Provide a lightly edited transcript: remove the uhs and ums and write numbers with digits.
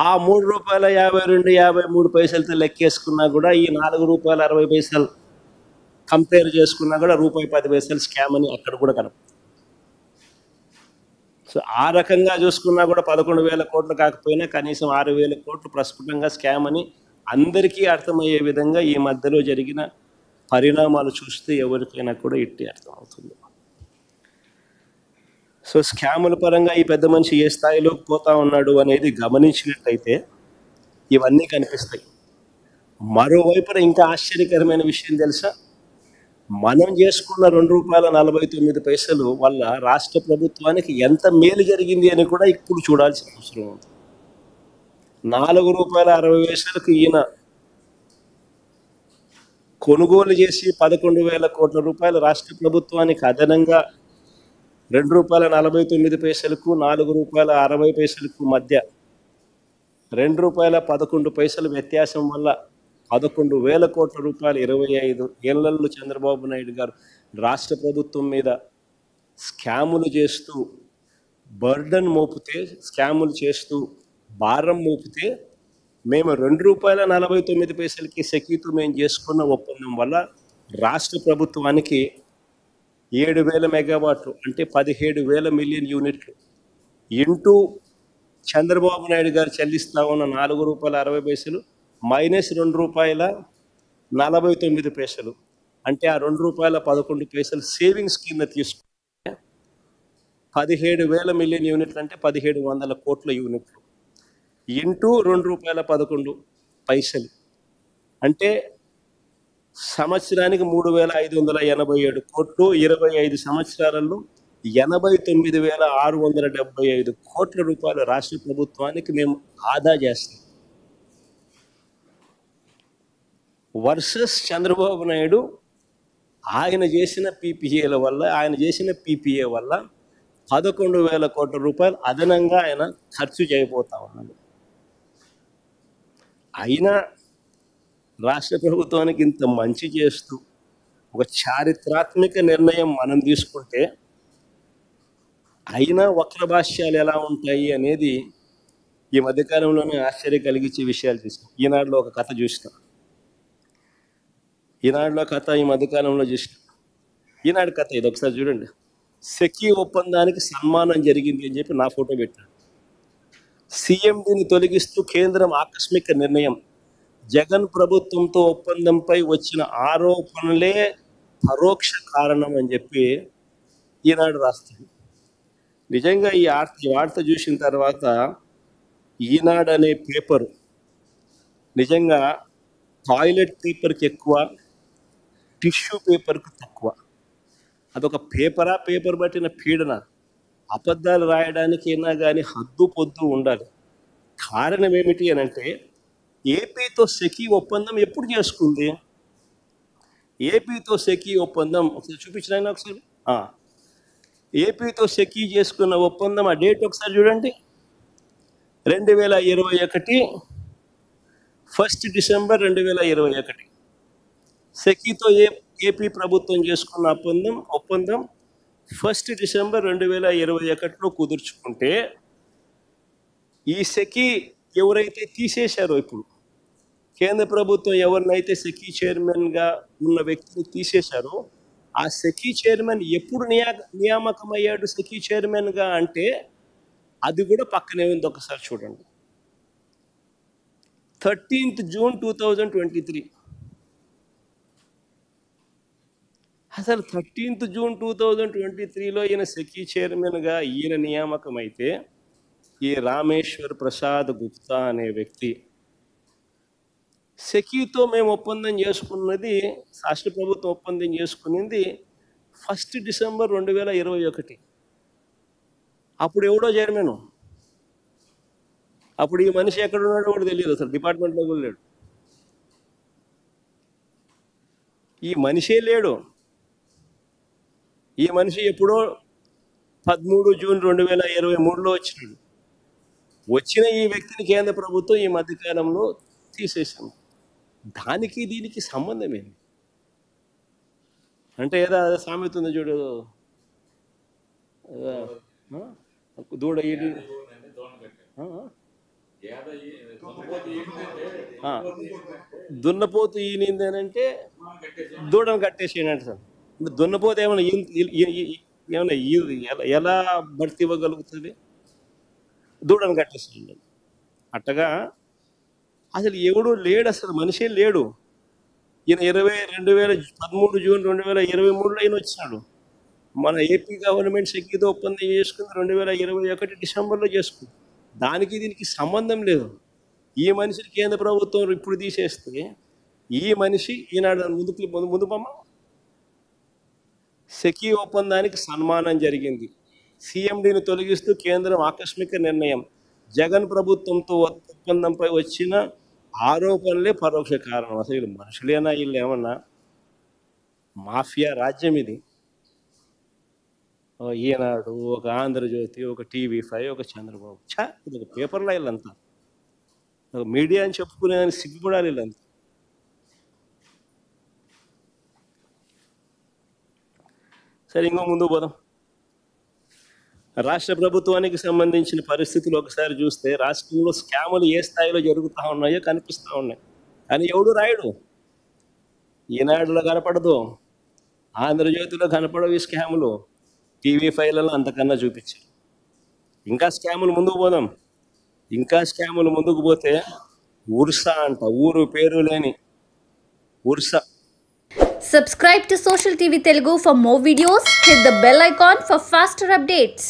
ఆ ₹3.52, 53 లెక్కేసుకున్నా కూడా ఈ ₹4.60 కంపేర్ చేసుకున్నా కూడా ₹10 స్కామ్ అని అక్కడ కూడా కనపడుతుంది. సో ఆ రకంగా చూసుకున్నా కూడా 11,000 కోట్లు కాకపోయినా కనీసం 6,000 కోట్లు ప్రస్ఫుటంగా స్కామ్ అని అందరికీ అర్థమయ్యే విధంగా ఈ మధ్యలో జరిగిన పరిణామాలు చూస్తే ఎవరికైనా కూడా ఇట్టి అర్థమవుతుంది. సో స్కాముల పరంగా ఈ పెద్ద మనిషి ఏ స్థాయిలోకి పోతా ఉన్నాడు అనేది గమనించినట్టయితే ఇవన్నీ కనిపిస్తాయి. మరోవైపున ఇంకా ఆశ్చర్యకరమైన విషయం తెలుసా, మనం చేసుకున్న ₹2.49 వల్ల రాష్ట్ర ప్రభుత్వానికి ఎంత మేలు జరిగింది అని కూడా ఇప్పుడు చూడాల్సిన అవసరం ఉంది. ₹4.60 ఈయన కొనుగోలు చేసి 11,000 కోట్ల రూపాయలు రాష్ట్ర ప్రభుత్వానికి అదనంగా ₹2.49కు ₹4.60 మధ్య ₹2.11 వ్యత్యాసం వల్ల 11,000 కోట్ల రూపాయలు 25 ఏళ్లలో చంద్రబాబు నాయుడు గారు రాష్ట్ర ప్రభుత్వం మీద స్కాములు చేస్తూ బర్డన్ మోపితే, స్కాములు చేస్తూ భారం మోపితే మేము ₹2.49కి సెకీతో మేము చేసుకున్న ఒప్పందం వల్ల రాష్ట్ర ప్రభుత్వానికి 7,000 మెగావాట్లు అంటే 17,000 మిలియన్ యూనిట్లు ఇంటూ చంద్రబాబు నాయుడు గారు చెల్లిస్తా ఉన్న ₹4.60 మైనస్ ₹2.49 అంటే ఆ ₹2.11 సేవింగ్స్ కింద తీసుకుంటే 17,000 మిలియన్ యూనిట్లు అంటే 1,700 కోట్ల యూనిట్లు ఇంటూ ₹2.11 అంటే సంవత్సరానికి 3,587 కోట్లు. 25 సంవత్సరాలలో 89,675 కోట్ల రూపాయలు రాష్ట్ర ప్రభుత్వానికి మేము ఆదా చేస్తాం. వర్సెస్ చంద్రబాబు నాయుడు ఆయన చేసిన పీపీఏ వల్ల 11,000 కోట్ల రూపాయలు అదనంగా ఆయన ఖర్చు చేయబోతా ఉన్నాడు. అయినా రాష్ట్ర ప్రభుత్వానికి ఇంత మంచి చేస్తూ ఒక చారిత్రాత్మక నిర్ణయం మనం తీసుకుంటే అయినా వక్రభాష్యాలు ఎలా ఉంటాయి అనేది ఈ మధ్యకాలంలోనే ఆశ్చర్యం కలిగించే విషయాలు చూస్తాం. ఈనాడులో ఒక కథ చూసినాం. ఈ మధ్యకాలంలో చూసినాం. ఈనాడు కథ ఇది ఒకసారి చూడండి. సెకీ ఒప్పందానికి సన్మానం జరిగింది అని చెప్పి నా ఫోటో పెట్టాడు. సీఎండీని తొలగిస్తూ కేంద్రం ఆకస్మిక నిర్ణయం, జగన్ ప్రభుత్వంతో ఒప్పందంపై వచ్చిన ఆరోపణలే పరోక్ష కారణం అని చెప్పి ఈనాడు రాస్తుంది. నిజంగా ఈ వార్త చూసిన తర్వాత ఈనాడు అనే పేపరు నిజంగా టాయిలెట్ పేపర్కి ఎక్కువ, టిష్యూ పేపర్కి తక్కువ. అదొక పేపర్ పట్టిన పీడన. అబద్ధాలు రాయడానికి అయినా కానీ హద్దు పొద్దు ఉండాలి. కారణం ఏమిటి అని అంటే ఏపీతో సెకీ ఒప్పందం ఎప్పుడు చేసుకుంది? ఏపీతో సెకీ ఒప్పందం ఒకసారి చూపించిన ఒకసారి. ఏపీతో సెకీ చేసుకున్న ఒప్పందం ఆ డేట్ ఒకసారి చూడండి. 2021 1 డిసెంబర్ 2021 సెకీతో ఏపీ ప్రభుత్వం చేసుకున్న ఒప్పందం 1 డిసెంబర్ 2021లో కుదుర్చుకుంటే ఈ సెకీ ఎవరైతే తీసేశారో, ఇప్పుడు కేంద్ర ప్రభుత్వం ఎవరినైతే సెకీ చైర్మన్గా ఉన్న వ్యక్తిని తీసేశారో ఆ సెకీ చైర్మన్ ఎప్పుడు నియామకమయ్యాడు సెకీ చైర్మన్గా అంటే అది కూడా పక్కనే ఉంది. ఒకసారి చూడండి. 13th June 2023. అసలు 13th జూన్ 2023లో ఈయన సెకీ చైర్మన్గా ఈయన నియామకం అయితే ఈ రామేశ్వర్ ప్రసాద్ గుప్తా అనే వ్యక్తి సెకీతో మేము ఒప్పందం చేసుకున్నది, రాష్ట్ర ప్రభుత్వం ఒప్పందం చేసుకున్నది 1 డిసెంబర్ 2021. అప్పుడు ఎవడో చైర్మన్, అప్పుడు ఈ మనిషి ఎక్కడ ఉన్నాడో కూడా తెలియదు, అసలు డిపార్ట్మెంట్లో కూడా లేడు. ఈ మనిషే లేడు. ఈ మనిషి ఎప్పుడో 13 జూన్ 2023లో వచ్చినాడు. వచ్చిన ఈ వ్యక్తిని కేంద్ర ప్రభుత్వం ఈ మధ్యకాలంలో తీసేసింది. దానికి దీనికి సంబంధం ఏంటి అంటే ఏదో సామెత ఉంది చూడు, దూడ దున్నపోతు ఈనింది అని అంటే దూడను కట్టేసేయండి అంట సార్. దున్నపోతు ఏమైనా ఏమైనా ఎలా భర్తీ ఇవ్వగలుగుతుంది? దూడను కట్టేసేయండి. అట్టగా అసలు ఎవడు లేడు, అసలు మనిషే లేడు. ఈయన 2013 జూన్ 2023లో ఈయన వచ్చినాడు. మన ఏపీ గవర్నమెంట్ సెక్యూరిటీ ఒప్పందం చేసుకుంది 2021 డిసెంబర్లో చేసుకుంది. దానికి దీనికి సంబంధం లేదు. ఈ మనిషిని కేంద్ర ప్రభుత్వం ఇప్పుడు తీసేస్తే ఈ మనిషి ఈనాడు ముందు బొమ్మ సెకీ ఒప్పందానికి సన్మానం జరిగింది. సిఎండిని తొలగిస్తూ కేంద్రం ఆకస్మిక నిర్ణయం. జగన్ ప్రభుత్వంతో ఒప్పందంపై వచ్చిన ఆరోపణలే పరోక్ష కారణం. అసలు వీళ్ళు మనుషులేనా? వీళ్ళు ఏమన్నా మాఫియా రాజ్యం ఇది. ఈనాడు, ఒక ఆంధ్రజ్యోతి, ఒక TV5, ఒక చంద్రబాబు. ఇది ఒక పేపర్లో వీళ్ళంతా ఒక మీడియా అని చెప్పుకునేదాన్ని సిగ్గుపడాలి వీళ్ళంతా. సరే, ఇంకో ముందు పోదాం. రాష్ట్ర ప్రభుత్వానికి సంబంధించిన పరిస్థితులు ఒకసారి చూస్తే రాష్ట్రంలో స్కాములు ఏ స్థాయిలో జరుగుతూ ఉన్నాయో కనిపిస్తూ ఉన్నాయి. కానీ ఎవడు రాయడు. ఈనాడులో కనపడదు, ఆంధ్రజ్యోతిలో కనపడవు ఈ స్కాములు. TV5లలో అంతకన్నా చూపించారు. ఇంకా స్కాములు ముందుకు పోదాం. ఇంకా స్కాములు ముందుకు పోతే ఉర్సా అంట, ఊరు పేరు లేని Ursa. Subscribe to Social TV Telugu for more videos. Hit the bell icon for faster updates.